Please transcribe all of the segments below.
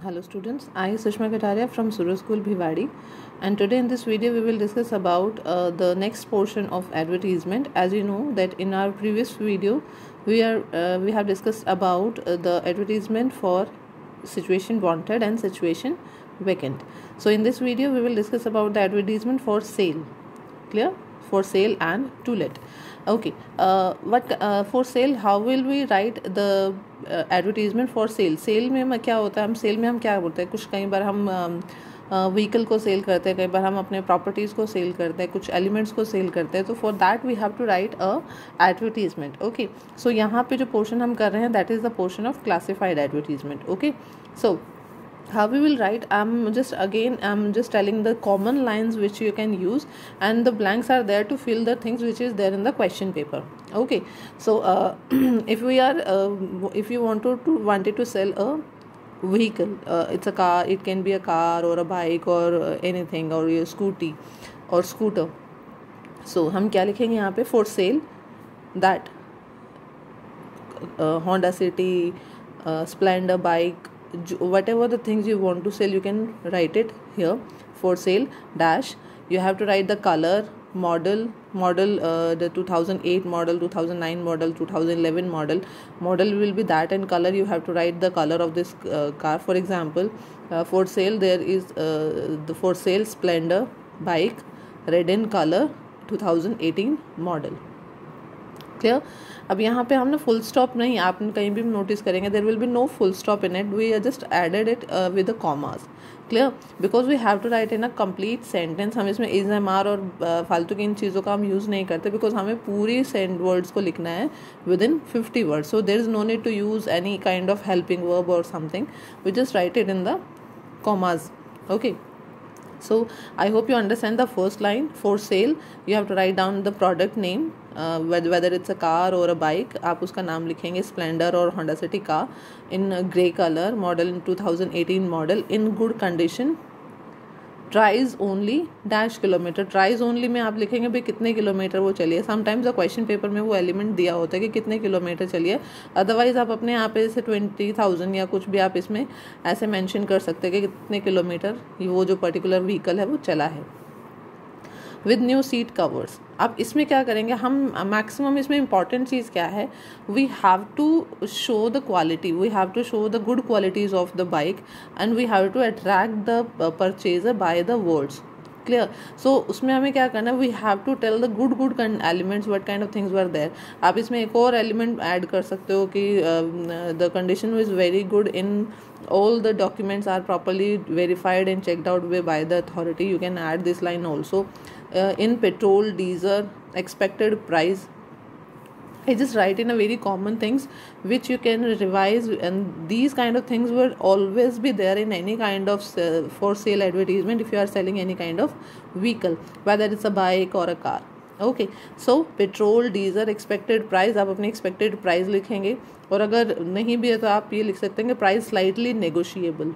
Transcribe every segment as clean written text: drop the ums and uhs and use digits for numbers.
Hello students, I am Sushma Kataria from Surya School Bhiwadi, and today in this video we will discuss about the next portion of advertisement. As you know that in our previous video we have discussed about the advertisement for situation wanted and situation vacant. So in this video we will discuss about the advertisement for sale. Clear? For sale and to let. Okay, for sale, how will we write the advertisement for sale? Sale में क्या होता है, हम cell में हम क्या बोलते हैं, कुछ कई बार हम व्हीकल को सेल करते हैं, कई बार हम अपने प्रॉपर्टीज़ को सेल करते हैं, कुछ एलिमेंट्स को सेल करते हैं. तो for that we have to write a advertisement. Okay, so यहाँ पे जो पोर्शन हम कर रहे हैं that is the portion of classified advertisement. Okay, सो how we will write, I'm just telling the common lines which you can use, and the blanks are there to fill the things which is there in the question paper. Okay, so if you wanted to sell a vehicle, it's a car, it can be a car or a bike or anything, or your scooty or scooter. So हम क्या लिखेंगे यहाँ पे, for sale that Honda City, Splendor bike, whatever the things you want to sell, you can write it here. For sale dash, you have to write the color, model, the 2008 model, 2009 model, 2011 model will be that, and color you have to write the color of this car. For example, for sale there is the for sale Splendor bike, red in color, 2018 model. Clear. अब यहाँ पे हमने full stop नहीं, आप कहीं भी notice करेंगे there will be no full stop in it, we just added it with the commas. Clear, because we have to write in a complete sentence. हम इसमें इज एम आर और फालतू की इन चीज़ों का हम यूज़ नहीं करते, बिकॉज हमें पूरी वर्ड्स को लिखना है within 50 words. So there is no need to use any kind of helping verb और something, we just write it in the commas. Okay, so I hope you understand the first line. For sale you have to write down the product name, whether it's a car or a bike. आप उसका नाम लिखेंगे, Splendor और Honda City car in grey color, model in 2018 model, in good condition, tries only dash kilometre. Tries only में आप लिखेंगे भाई कितने किलोमीटर वो चलिए. समटाइम्स द क्वेश्चन पेपर में वो एलिमेंट दिया होता है कि कितने किलोमीटर चलिए, अदरवाइज आप अपने यहाँ पे जैसे 20,000 या कुछ भी आप इसमें ऐसे मेंशन कर सकते हैं कि कितने किलोमीटर वो जो पर्टिकुलर व्हीकल है वो चला है. With new seat covers. अब इसमें क्या करेंगे हम, मैक्सिमम इसमें इंपॉर्टेंट चीज़ क्या है, we have to show the quality, we have to show the good qualities of the bike, and we have to attract the purchaser by the words. Clear. So उसमें हमें क्या करना है, we have to tell the good elements, what kind of things were there. आप इसमें एक और element add कर सकते हो कि the condition is very good in all the documents are properly verified and checked out by the authority. You can add this line also. In petrol, diesel, expected price. I just write in a very common things which you can revise, and these kind of things will always be there in any kind of for sale advertisement if you are selling any kind of vehicle, whether it's a bike or a car. Okay, so petrol, diesel, expected price, आप अपनी expected price लिखेंगे, और अगर नहीं भी है तो आप ये लिख सकते हैं कि प्राइस स्लाइटली नेगोशिएबल.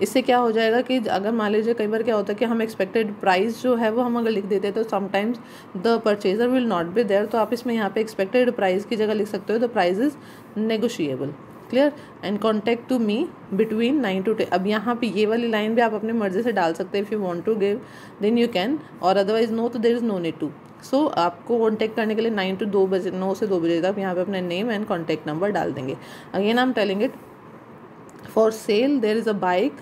इससे क्या हो जाएगा कि अगर मान लीजिए कई बार क्या होता है कि हम एक्सपेक्टेड प्राइस जो है वो हम अगर लिख देते हैं तो sometimes the purchaser will not be there, तो आप इसमें यहाँ पे एक्सपेक्टेड प्राइस की जगह लिख सकते हो the price is negotiable. Clear. And contact to me between 9 to 10. अब यहाँ पे ये वाली लाइन भी आप अपनी मर्जी से डाल सकते हैं. If you want to give then you can, और अदरवाइज नो तो there is no need to. So आपको कॉन्टेक्ट करने के लिए 9 to 2 बजे, 9 से 2 बजे तक यहाँ पे अपने नेम एंड कॉन्टैक्ट नंबर डाल देंगे. Again I am telling it, for sale there is a bike.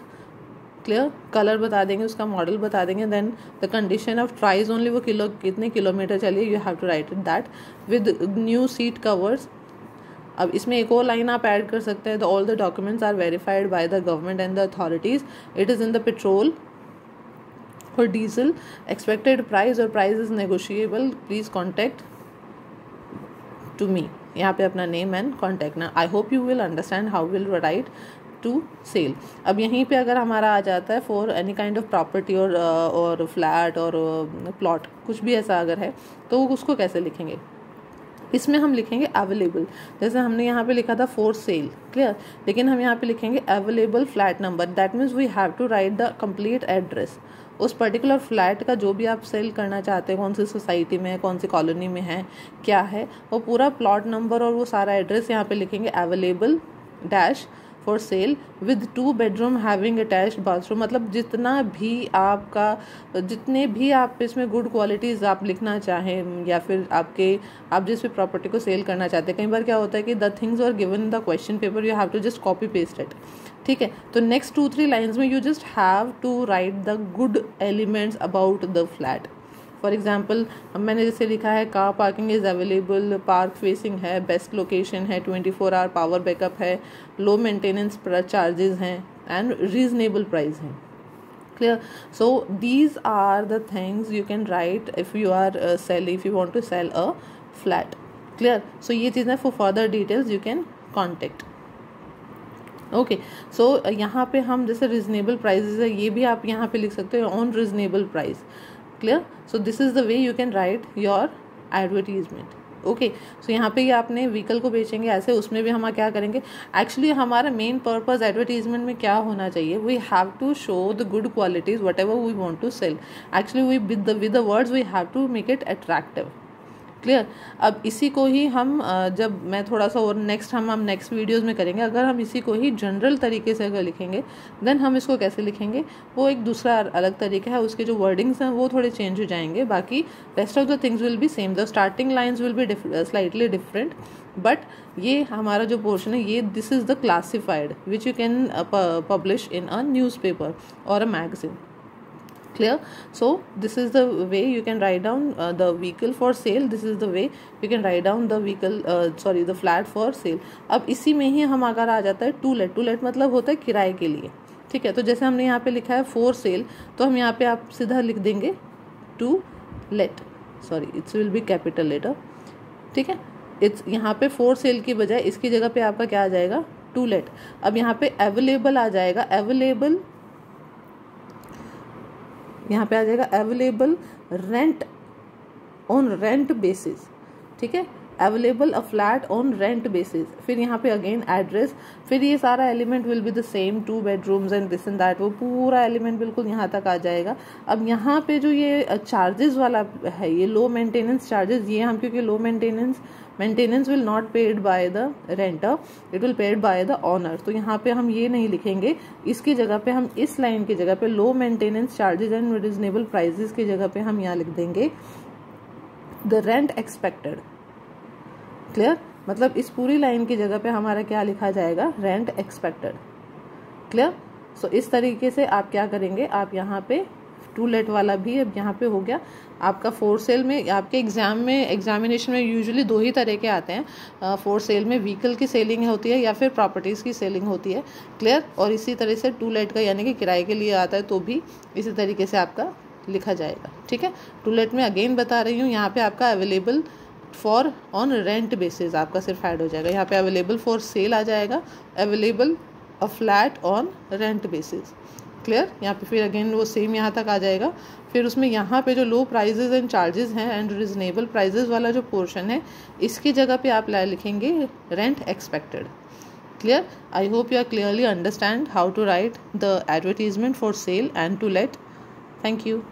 Clear. Colour बता देंगे, उसका मॉडल बता देंगे, then the condition of tyres only, वो कितने किलोमीटर चलिए, you have to write it that with new seat covers. अब इसमें एक और लाइन आप ऐड कर सकते हैं, the all the documents are verified by the government and the authorities. It is in the petrol और डीजल, एक्सपेक्टेड प्राइस और price is negotiable, please contact to me. यहाँ पे अपना नेम एंड कॉन्टैक्ट ना. I hope you will understand how will write to sell. अब यहीं पे अगर हमारा आ जाता है for any kind of property और फ्लैट और प्लॉट, कुछ भी ऐसा अगर है तो उसको कैसे लिखेंगे. इसमें हम लिखेंगे अवेलेबल, जैसे हमने यहाँ पे लिखा था फॉर सेल. क्लियर. लेकिन हम यहाँ पे लिखेंगे available flat number. That means we have to write the complete address. उस पर्टिकुलर फ्लैट का जो भी आप सेल करना चाहते हैं, कौन सी सोसाइटी में है, कौन सी कॉलोनी में है, क्या है, वो पूरा प्लॉट नंबर और वो सारा एड्रेस यहाँ पे लिखेंगे. Available dash for sale with 2 bedroom having attached bathroom. मतलब जितने भी आप इसमें गुड क्वालिटीज़ आप लिखना चाहें, या फिर आप जिस भी प्रॉपर्टी को सेल करना चाहते हैं, कई बार क्या होता है कि the things are given in the question paper, you have to just copy paste it, ठीक है। तो नेक्स्ट 2-3 लाइन्स में you just have to write the good elements about the flat. For example मैंने जैसे लिखा है car parking is available, park facing है, best location है, 24 आवर पावर बैकअप है, लो मेंटेनेंस चार्जेस हैं एंड रीजनेबल प्राइस है। Clear? So these are the things you can write if you are if you want to sell a flat. Clear? So ये चीज़ें for further details you can contact. Okay so यहाँ पे हम जैसे reasonable prizes है, ये भी आप यहाँ पे लिख सकते हो on reasonable price. Clear? So this is the way you can write your advertisement. Okay so यहाँ पे ये आपने व्हीकल को बेचेंगे ऐसे, उसमें भी हम क्या करेंगे, एक्चुअली हमारा मेन पर्पस एडवर्टीजमेंट में क्या होना चाहिए, we have to show the good qualities whatever we want to sell. Actually we with the words we have to make it attractive. Clear? अब इसी को ही हम जब मैं थोड़ा सा और हम नेक्स्ट वीडियोस में करेंगे, अगर हम इसी को ही जनरल तरीके से अगर लिखेंगे देन हम इसको कैसे लिखेंगे, वो एक दूसरा अलग तरीका है, उसके जो वर्डिंग्स हैं वो थोड़े चेंज हो जाएंगे, बाकी rest of the things will be same, the starting lines will be slightly different, but ये हमारा जो पोर्शन है ये this is the classified which you can publish in a newspaper और a magazine. Clear? So this is the way you can write down the vehicle for sale. This is the way you can write down the the flat for sale. अब इसी में ही हम अगर आ जाता है to late. To late मतलब होता है किराए के लिए, ठीक है। तो जैसे हमने यहाँ पे लिखा है फॉर सेल, तो हम यहाँ पे आप सीधा लिख देंगे to let, it's will be capital letter, ठीक है। इट्स यहाँ पे फॉर सेल की बजाय इसकी जगह पे आपका क्या आ जाएगा, टू लेट। अब यहाँ पे अवेलेबल आ जाएगा, अवेलेबल यहाँ पे आ जाएगा available rent on rent basis, ठीक है, available a flat on rent basis. फिर यहाँ पे अगेन एड्रेस, फिर ये सारा element will be the same, 2 bedrooms and this and that, वो पूरा एलिमेंट बिल्कुल यहाँ तक आ जाएगा। अब यहाँ पे जो ये चार्जेस वाला है, ये लो मेंटेनेंस चार्जेस, ये हम क्योंकि low maintenance will not paid by the renter, it will paid by the owner, तो यहाँ पे हम ये नहीं लिखेंगे, इसकी जगह पे हम इस लाइन की जगह पे low maintenance charges and reasonable prices की जगह पे हम यहाँ लिख देंगे द रेंट एक्सपेक्टेड। क्लियर? मतलब इस पूरी लाइन की जगह पे हमारा क्या लिखा जाएगा, रेंट एक्सपेक्टेड। क्लियर? सो इस तरीके से आप क्या करेंगे, आप यहाँ पे टू लेट वाला भी अब यहाँ पे हो गया आपका। फॉर सेल में आपके एग्जामिनेशन में यूजुअली 2 ही तरह के आते हैं, फॉर सेल में व्हीकल की सेलिंग होती है या फिर प्रॉपर्टीज़ की सेलिंग होती है। क्लियर? और इसी तरह से टू लेट का यानी कि किराए के लिए आता है, तो भी इसी तरीके से आपका लिखा जाएगा, ठीक है। टू लेट में अगेन बता रही हूँ, यहाँ पे आपका available for on rent basis आपका सिर्फ ऐड हो जाएगा, यहाँ पे अवेलेबल फॉर सेल आ जाएगा, available a flat on rent basis. Clear? यहाँ पे फिर अगेन वो सेम यहाँ तक आ जाएगा। फिर उसमें यहाँ पे जो लो प्राइजेज एंड चार्जेस हैं एंड रिजनेबल प्राइजेज वाला जो पोर्शन है, इसकी जगह पे आप लिखेंगे rent expected. Clear? I hope you are clearly understand how to write the advertisement for sale and to let. Thank you.